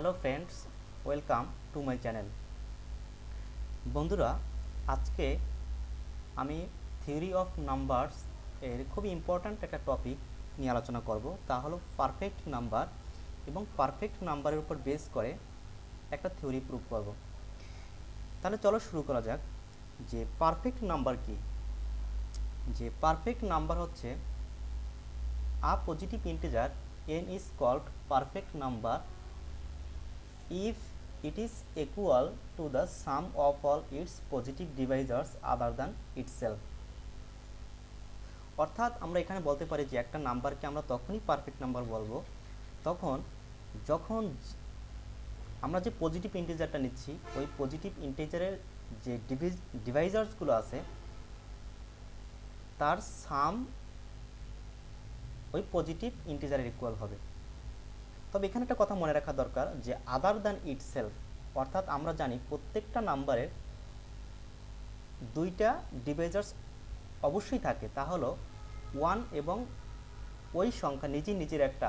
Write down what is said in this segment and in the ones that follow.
Hello friends, welcome to my channel. বন্ধুরা, আজকে আমি থিওরি অফ নাম্বারস এর খুবই ইম্পর্ট্যান্ট একটা টপিক নিয়ে আলোচনা করব, তা হলো পারফেক্ট নাম্বার এবং পারফেক্ট নাম্বারের উপর বেস করে একটা থিওরি প্রুভ করব। তাহলে চলো শুরু করা যাক। যে পারফেক্ট নাম্বার কি? যে পারফেক্ট নাম্বার হচ্ছে a positive integer n is called perfect number if it is equal to the sum of all its positive divisors other than itself। অর্থাৎ আমরা এখানে বলতে পারি যে একটা নাম্বারকে আমরা তখনই পারফেক্ট নাম্বার বলবো যখন আমরা যে পজিটিভ ইন্টিজারটা নিচ্ছি ওই পজিটিভ ইন্টিজারের যে ডিভাইজার্সগুলো আছে তার সাম ওই পজিটিভ ইন্টিজারের ইকুয়াল হবে। তবে এখানে একটা কথা মনে রাখা দরকার যে আদার দ্যান ইটসেলফ, অর্থাৎ আমরা জানি প্রত্যেকটা নাম্বারের দুইটা ডিভাইজার্স অবশ্যই থাকে, তা হলো 1 এবং ওই সংখ্যা নিজের একটা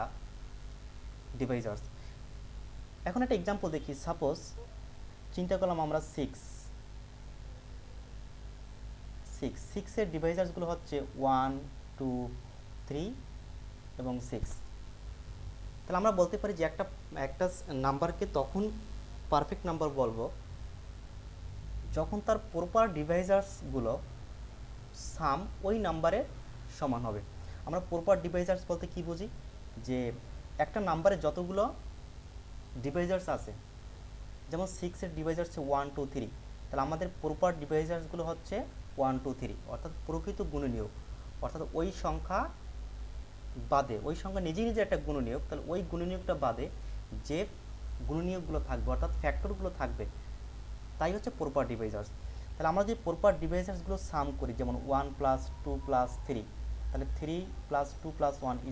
ডিভাইজার্স। এখন একটা এক্সাম্পল দেখি। সাপোজ চিন্তা করলাম আমরা 6 এর ডিভাইজার্সগুলো হচ্ছে 1, 2, 3 এবং 6। তাহলে আমরা বলতে পারি যে একটা নাম্বারকে তখন পারফেক্ট নাম্বার বলবো যখন তার প্রপার ডিভাইজার্সগুলো সাম ওই নাম্বারের সমান হবে। আমরা প্রপার ডিভাইজার্স বলতে কি বুঝি? যে একটা নাম্বারে যতগুলো ডিভাইজার্স আছে, যেমন 6-এর ডিভাইজার্স হচ্ছে 1, 2, 3, তাহলে আমাদের প্রপার ডিভাইজার্সগুলো হচ্ছে 1, 2, 3, অর্থাৎ প্রকৃত গুণনীয়ক, অর্থাৎ ওই সংখ্যা বাদে, ওই সংখ্যা নিজে একটা গুণনীয়ক, তাহলে ওই গুণনীয়কটা বাদে যে গুণনীয়কগুলো থাকবে অর্থাৎ ফ্যাক্টরগুলো থাকবে তাই হচ্ছে প্রপার ডিভাইজার্স। তাহলে আমরা যদি প্রপার ডিভাইজার্সগুলো সাম করি, যেমন 1 + 2 + 3, তাহলে 3 + 2 + 1 =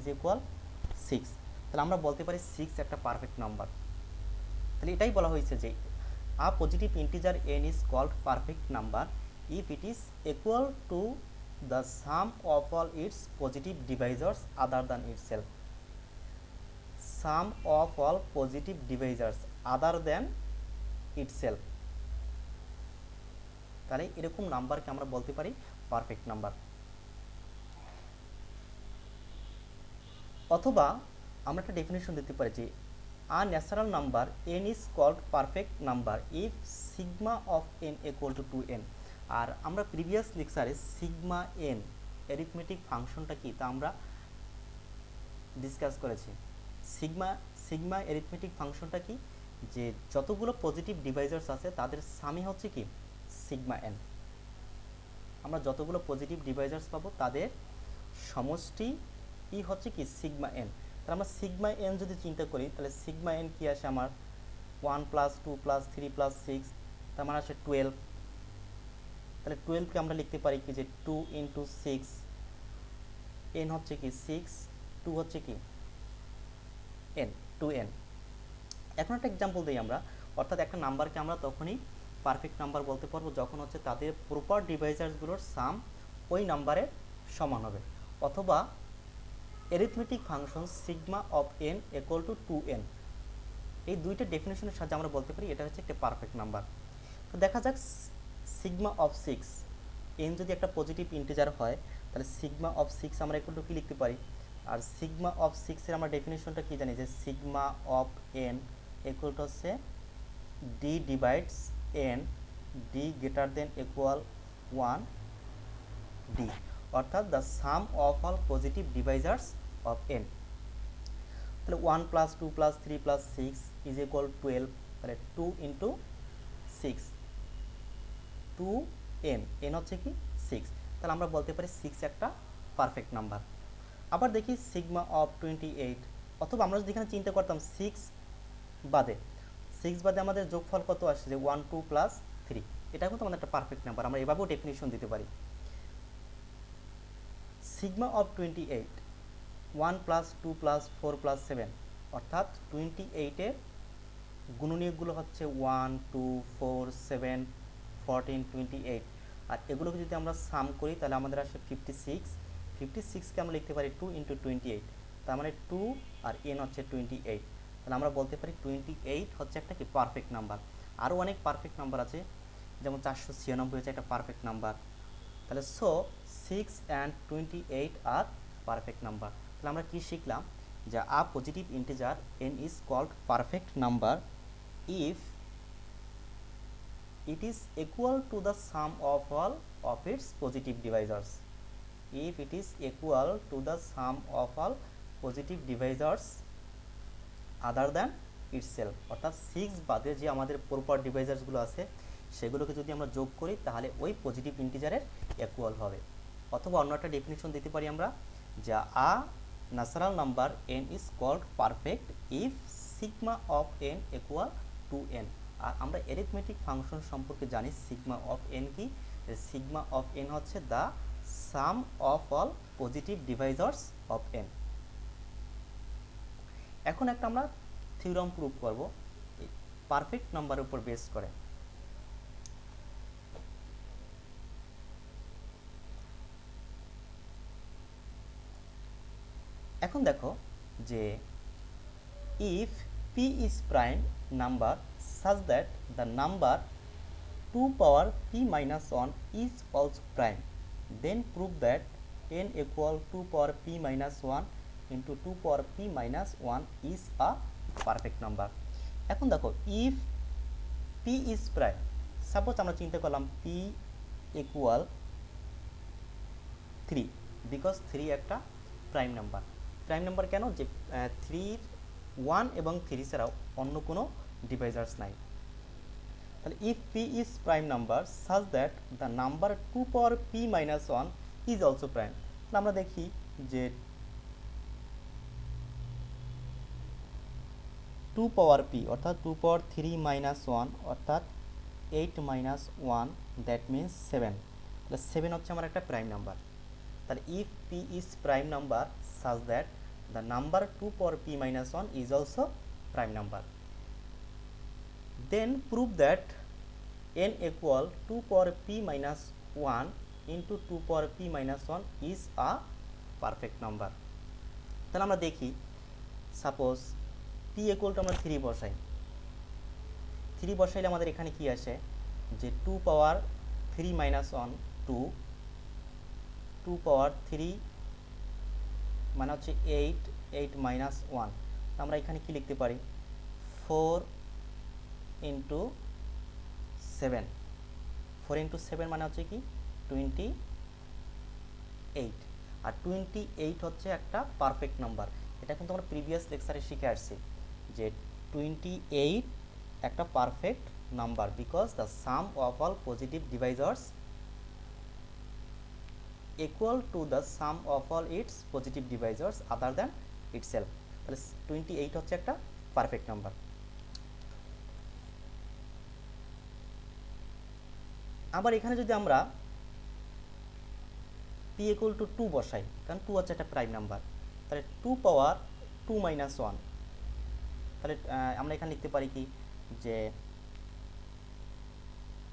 6। তাহলে আমরা বলতে পারি 6 একটা পারফেক্ট নাম্বার। তাহলে এটাই বলা হয়েছে যে a positive integer n is called perfect number if it is equal to the sum of all its positive divisors other than itself। sum of all positive divisors other than itself, তাহলে এরকম নাম্বারকে আমরা বলতে পারি perfect number. অথবা আমরা একটা definition দিতে পারি যে a natural number n is called perfect number if sigma of n equal to 2n। আর আমরা প্রিভিয়াস লেকচারে সিগমা n অ্যারিথমেটিক ফাংশনটা কি তা আমরা ডিসকাস করেছি। সিগমা অ্যারিথমেটিক ফাংশনটা কি? যে যতগুলো পজিটিভ ডিভাইজার্স আছে তাদের সামই হচ্ছে কি সিগমা n। আমরা যতগুলো পজিটিভ ডিভাইজার্স পাবো তাদের সমষ্টি ই হচ্ছে কি সিগমা n। তাহলে আমরা সিগমা n যদি চিন্তা করি তাহলে সিগমা n কি আসে আমার 1 + 2 + 3 + 6, তার মানে আসে 12। তাহলে 12কে আমরা লিখতে পারি কি যে 2 × 6, n হচ্ছে কি 6, 2 হচ্ছে কি n, 2n। এখন একটা এক্সাম্পল দিই আমরা, অর্থাৎ একটা নাম্বারকে আমরা তখনই পারফেক্ট নাম্বার বলতে পারবো যখন হচ্ছে তাদের প্রপার ডিভাইজার্সগুলোর সাম ওই নাম্বারের সমান হবে। অথবা arithmetic function sigma of n equal to 2n, এই দুইটা ডেফিনেশনের সাহায্যে আমরা বলতে পারি এটা হচ্ছে একটা পারফেক্ট নাম্বার। তো দেখা যাক সিগমা অফ 6, n যদি একটা পজিটিভ ইন্টিজার হয় তাহলে সিগমা অফ 6 আমরা ইকুয়াল টু কি লিখতে পারি? আর সিগমা অফ 6 এর আমরা ডেফিনেশনটা কি জানি? যে sigma of n equal to হচ্ছে d divides n, d greater than equal 1 d, অর্থাৎ the sum of all positive divisors of n। তাহলে 1 + 2 + 3 + 6 = 12, তাহলে 2 × 6, 2n, n হচ্ছে কি 6। তাহলে আমরা বলতে পারি 6 একটা পারফেক্ট নাম্বার। আবার দেখি সিগমা অফ 28, অথবা আমরা যদি এখানে চিন্তা করতাম 6 বাদে আমাদের যোগফল কত আসে? যে 1, 2 + 3, এটা কিন্তু আমাদের একটা পারফেক্ট নাম্বার। আমরা এভাবেও ডেফিনিশন দিতে পারি। সিগমা অফ 28, 1 + 2 + 4 + 7, অর্থাৎ 28-এর গুণনীয়কগুলো হচ্ছে 1, 2, 4, 7, 14, 28, আর এগুলোকে যদি আমরা সাম করি তাহলে আমাদের আসে 56। 56কে আমরা লিখতে পারি 2 × 28, তার মানে 2 আর n হচ্ছে 28। তাহলে আমরা বলতে পারি 28 হচ্ছে একটা কি পারফেক্ট নাম্বার। আরও অনেক পারফেক্ট নাম্বার আছে, যেমন 496 হচ্ছে একটা পারফেক্ট নাম্বার। তাহলে সো 6 and 28 আর পারফেক্ট নাম্বার। তাহলে আমরা কি শিখলাম, যে a positive integer n is called perfect number if it is equal to the sum of all of its positive divisors. If it is equal to the sum of all positive divisors other than itself, অর্থাৎ 6 বাদে যে আমাদের proper ডিভাইজার্সগুলো আছে সেগুলোকে যদি আমরা যোগ করি তাহলে ওই পজিটিভ ইন্টিজারের ইকুয়াল হবে। অথবা অন্য একটা ডেফিনিশন দিতে পারি আমরা, যা a natural number n is called perfect if sigma of n equal to n। আর আমরা অ্যারিথমেটিক ফাংশন সম্পর্কে জানি সিগমা অফ n কি, সিগমা অফ n হচ্ছে the sum of all positive divisors of n। এখন একটা আমরা থিওরাম প্রুভ করব পারফেক্ট নাম্বারের উপর বেস করে। এখন দেখো যে if p is prime number such that the number 2 power p minus 1 is also prime, then prove that n equal 2 power p minus 1 into 2 power p minus 1 is a perfect number. এখন দেখো if p is prime, suppose আমরা চিন্তা করলাম p equal 3 because 3 একটা prime number. Prime number কেন, যে 3 1 এবং 3 ছাড়াও অন্য কোনো ডিভাইজার্স নাই। তাহলে if p is prime number such that the number 2 power p minus 1 is also prime, তাহলে আমরা দেখি যে 2 power p অর্থাৎ 2 power 3 minus 1 অর্থাৎ 8 minus 1 দ্যাট মিনস 7। তাহলে 7 হচ্ছে আমার একটা প্রাইম নাম্বার। তাহলে if p is prime number such that the number 2 power p minus 1 is also prime number, then prove that n equal 2 power p minus 1 into 2 power p minus 1 is a perfect number. তাহলে আমরা দেখি suppose p equal to আমরা 3 বসাই, 3 বসাইলে আমাদের এখানে কি আসে যে 2 power 3 minus 1 2, 2 power 3 মানে হচ্ছে 8, 8 minus 1, আমরা এখানে কি লিখতে পারি 4 into 7, 4 into 7 মানে হচ্ছে কি 28, আর 28 হচ্ছে একটা পারফেক্ট নাম্বার। এটা কিন্তু আমরা প্রিভিয়াস লেকচারে শিখে আসছি যে 28 একটা perfect number because the sum of all positive divisors equal to the sum of all its positive divisors other than itself. তাহলে 28 হচ্ছে একটা পারফেক্ট নাম্বার। আবার এখানে যদি আমরা p equal to 2 বসাই, কারণ 2 হচ্ছে একটা প্রাইম নাম্বার, তাহলে 2 পাওয়ার 2 minus 1, তাহলে আমরা এখানে লিখতে পারি কি যে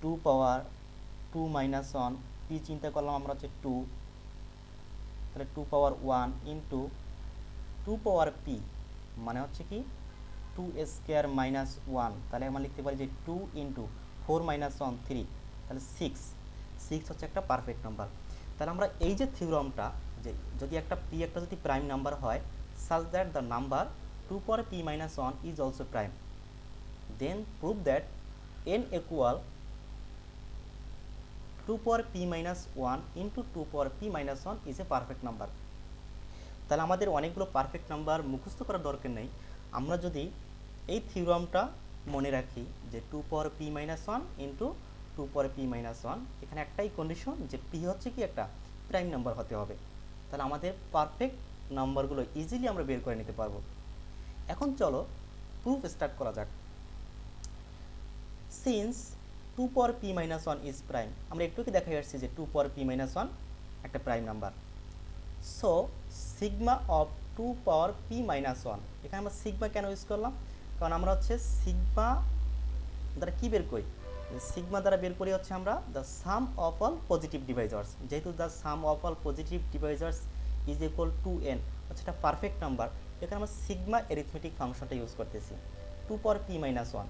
2 পাওয়ার 2 minus 1 p চিন্তা করলাম আমরা হচ্ছে 2, তাহলে 2 পাওয়ার 1 ইন্টু 2 পাওয়ার p মানে হচ্ছে কি 2 স্কোয়ার মাইনাস 1, তাহলে আমরা লিখতে পারি যে 2 ইন্টু 4 minus 1 3, তাহলে 6 হচ্ছে একটা পারফেক্ট নাম্বার। তাহলে আমরা এই যে থিওরামটা, যে যদি একটা p একটা যদি প্রাইম নাম্বার হয় such that the number 2 power p minus 1 is also prime, then prove that n equal 2 power p minus 1 into 2 power p minus 1 is a perfect number. তাহলে আমাদের অনেকগুলো পারফেক্ট নাম্বার মুখস্থ করার দরকার নেই, আমরা যদি এই থিওরামটা মনে রাখি যে 2 power p minus 1 into 2 power p minus 1, এখানে একটাই কন্ডিশন যে p হচ্ছে কি একটা প্রাইম নাম্বার হতে হবে, তাহলে আমাদের পারফেক্ট নাম্বারগুলো ইজিলি আমরা বের করে নিতে পারবো। এখন চলো প্রুফ স্টার্ট করা যাক। Since 2 power p minus 1 is prime, আমরা একটু কি দেখাই আসছি যে 2 power p minus 1 একটা prime number. So sigma of 2 power p minus 1, এখানে আমরা সিগমা কেন ইউজ করলাম, কারণ আমরা হচ্ছে সিগমা দ্বারা কি বের করি, সিগমা দ্বারা বের করি হচ্ছে আমরা the sum of all positive divisors, যেহেতু the sum of all positive divisors is equal to n হচ্ছে একটা পারফেক্ট নাম্বার, এখানে আমরা সিগমা অ্যারিথমেটিক ফাংশনটা ইউজ করতেছি, 2 পাওয়ার p মাইনাস 1।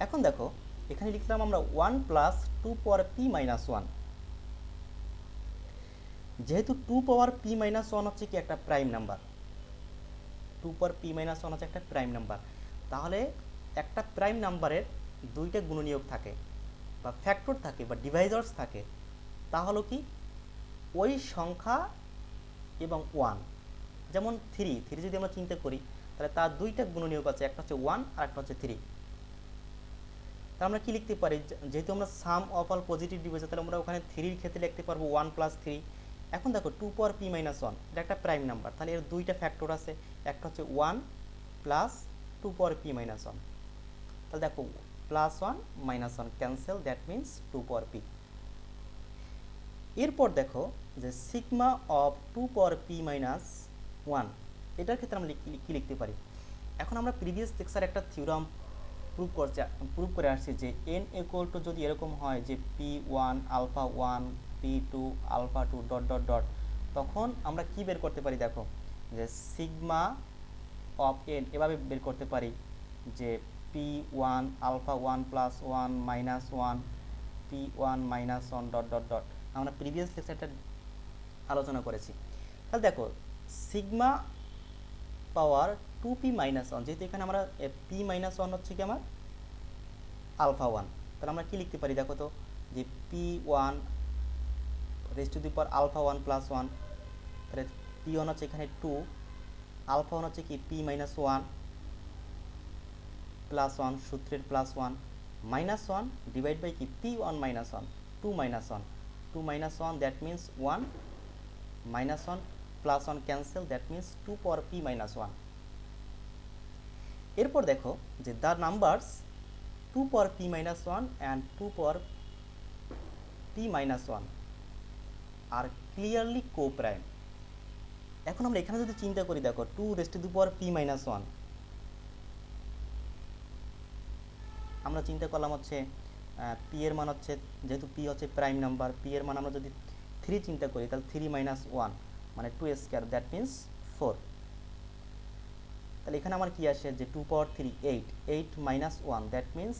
এখন দেখো এখানে লিখলাম আমরা 1 প্লাস 2 পাওয়ার p মাইনাস 1। যেহেতু 2 পাওয়ার p মাইনাস 1 হচ্ছে কি একটা prime number, 2 power p minus 1 হচ্ছে একটা প্রাইম নাম্বার, তাহলে একটা প্রাইম নাম্বারের দুইটা গুণনীয়ক থাকে বা ফ্যাক্টর থাকে বা ডিভাইজার্স থাকে, তাহলে কি ওই সংখ্যা এবং 1, যেমন 3 যদি আমরা চিন্তা করি তাহলে তার দুইটা গুণনীয়ক আছে, একটা হচ্ছে 1 আর একটা হচ্ছে 3। তাহলে আমরা কি লিখতে পারি, যেহেতু আমরা সাম অফ অল পজিটিভ ডিভাইজার, তাহলে আমরা ওখানে 3 এর ক্ষেত্রে লিখতে পারবো 1 প্লাস 3। এখন দেখো 2 পাওয়ার p মাইনাস 1 এটা একটা প্রাইম নাম্বার, তাহলে এর দুইটা ফ্যাক্টর আছে, একটা হচ্ছে 1 প্লাস 2 পাওয়ার p মাইনাস 1। তাহলে দেখো plus 1 minus 1 cancel, that means 2 power p। এরপর দেখো যে sigma of 2 power p minus 1, এটার ক্ষেত্রে আমরা কি লিখতে পারি। এখন আমরা প্রিভিয়াস লেকচারে একটা থিওরাম প্রুভ করে আসছি যে n ইকুয়াল টু যদি এরকম হয় যে p1 alpha 1 p2 alpha 2 dot dot dot, তখন আমরা কি বের করতে পারি, দেখো যে সিগমা অফ n এভাবে বের করতে পারি যে p1 alpha 1 plus 1 minus 1 p1 minus 1 dot dot dot. আমরা প্রিভিয়াস লেকচারটা আলোচনা করেছি। তাহলে দেখো সিগমা পাওয়ার 2p মাইনাস 1, যেহেতু এখানে আমরা p মাইনাস 1 হচ্ছে কি আমার আলফা 1, তাহলে আমরা কি লিখতে পারি দেখো তো, যে p1 raise to the power alpha 1 plus 1, তাহলে p1 হচ্ছে এখানে 2, আলফা 1 হচ্ছে কি p মাইনাস 1 প্লাস 1 সূত্রের প্লাস 1 মাইনাস 1 ডিভাইড বাই কি p1 minus 1 2 minus 1 2 minus 1, that means 1 minus 1 plus 1 cancel, that means 2 power p minus 1। এরপর দেখো যে the numbers 2 power p minus 1 and 2 power p minus 1 R clearly co prime. এখন আমরা এখানে যদি চিন্তা করি, দেখো 2 raised to the power p minus 1, আমরা চিন্তা করলাম হচ্ছে p এর মান হচ্ছে, যেহেতু p হচ্ছে প্রাইম নাম্বার, p এর মান আমরা যদি 3 চিন্তা করি তাহলে 3 মাইনাস 1 মানে 2 স্কয়ার, দ্যাট মিনস 4। তাহলে এখানে আমার কি আসে যে 2 পাওয়ার 3 8, 8 মাইনাস 1 দ্যাট মিনস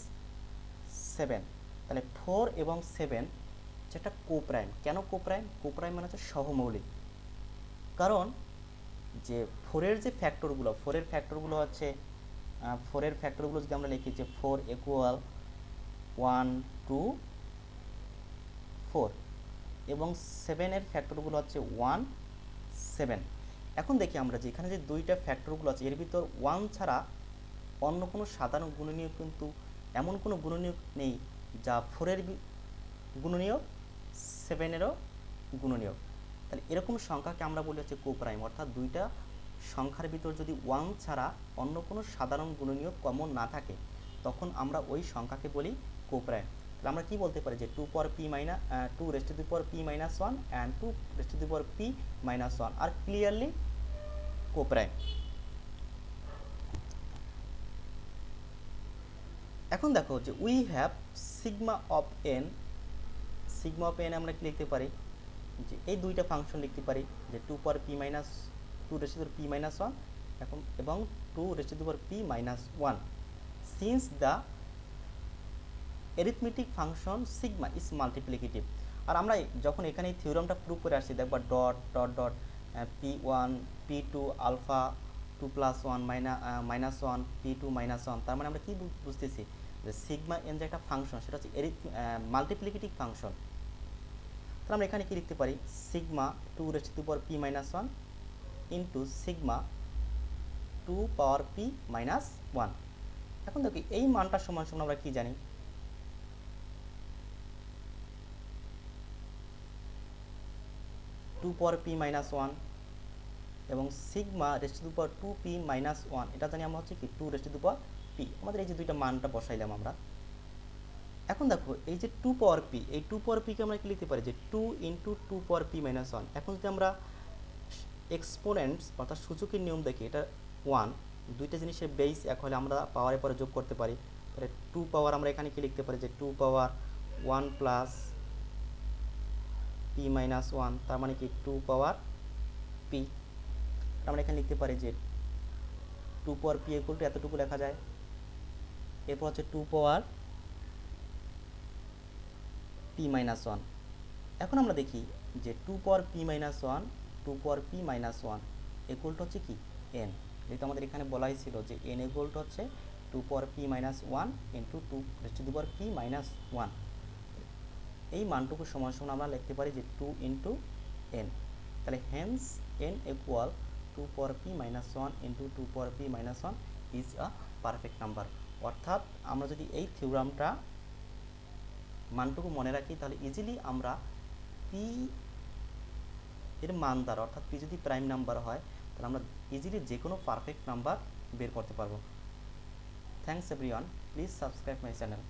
7। তাহলে 4 এবং 7 যেটা কোপ্রাইম। কেন কোপ্রাইম? কোপ্রাইম মানে হচ্ছে সহমৌলিক, কারণ যে 4 যে ফ্যাক্টরগুলো, 4 ফ্যাক্টরগুলো হচ্ছে 4 ফ্যাক্টরগুলো যদি আমরা লিখি যে 4 ইকুয়াল 1 2 4 এবং 7 ফ্যাক্টরগুলো হচ্ছে 1 7। এখন দেখি আমরা যে এখানে যে দুইটা ফ্যাক্টরগুলো আছে এর ভিতর 1 ছাড়া অন্য কোনো সাধারণ গুণনীয়ক কিন্তু এমন কোনো গুণনীয়ক নেই যা 4 গুণনীয়ক 7 গুণনীয়ক। তাহলে এরকম সংখ্যাকে আমরা বলি হচ্ছে কোপ্রাইম, অর্থাৎ দুইটা সংখ্যার ভিতর যদি 1 ছাড়া অন্য কোনো সাধারণ গুণনীয়ক কমন না থাকে তখন আমরা ওই সংখ্যাকে বলি কোপ্রাইম। তাহলে আমরা কি বলতে পারি যে 2 power p minus 2 raised to the power p minus 1 and 2 raised to the power p minus 1 R clearly কোপ্রাইম। এখন দেখো যে we have sigma of n, sigma of n আমরা কি লিখতে পারি যে এই দুইটা ফাংশন লিখতে পারি যে 2 power p minus 2 raised to the p minus 1 এবং 2 raised to the power p minus 1 since the arithmetic function sigma is multiplicative. আর আমরা যখন এখানে এই থিওরামটা প্রুভ করে আসছি দেখবা dot dot dot p1 p2 alpha 2 plus 1 minus 1 p2 minus 1, তার মানে আমরা কি বুঝতেছি যে সিগমা এন যে একটা ফাংশন সেটা হচ্ছে মাল্টিপ্লিকেটিভ ফাংশন। তাহলে আমরা এখানে কি লিখতে পারি sigma 2 raised to the power p minus 1 into sigma 2 power p minus 1। এখন দেখি এই মানটা সমান সমান আমরা কি জানি, 2 পাওয়ার p মাইনাস 1 এবং sigma raised to the power 2p minus 1, এটা জানি আমরা হচ্ছে কি 2 raised to the power p। আমাদের এই যে দুইটা মানটা বসাইলাম আমরা। এখন দেখো এই যে 2 পাওয়ার p, এই 2 পাওয়ার p কে আমরা কি লিখতে পারি যে 2 ইন্টু 2 পাওয়ার p মাইনাস 1। এখন যদি আমরা এক্সপোনেন্টস অর্থাৎ সূচকের নিয়ম দেখি, এটা 1, দুইটা জিনিসের বেস এক হলে আমরা পাওয়ারের পরে যোগ করতে পারি। তাহলে 2 পাওয়ার আমরা এখানে কি লিখতে পারি যে 2 পাওয়ার 1 প্লাস p মাইনাস 1, তার মানে কি 2 পাওয়ার p। আমরা এখানে লিখতে পারি যে two power p equal to এতটুকু লেখা যায়। এরপর হচ্ছে two power p minus one. এখন আমরা দেখি যে two power p minus one, two power p minus one equal to হচ্ছে কি এন। যেহেতু আমাদের এখানে বলাই ছিল যে এন ইকুয়াল টু হচ্ছে two power p minus one into two to the power p minus one. এই মানটুকু সমান সমান আমরা লিখতে পারি যে টু ইন্টু এন। তাহলে hence n equal to power p minus one into two power p minus one is a perfect number. অর্থাৎ আমরা যদি এই থিওরামটা মানটুকু মনে রাখি তাহলে ইজিলি আমরা পি এর মান দ্বারা, অর্থাৎ পি যদি প্রাইম নাম্বার হয় তাহলে আমরা ইজিলি যে কোনো পারফেক্ট নাম্বার বের করতে পারবো। Thanks everyone, please subscribe my channel.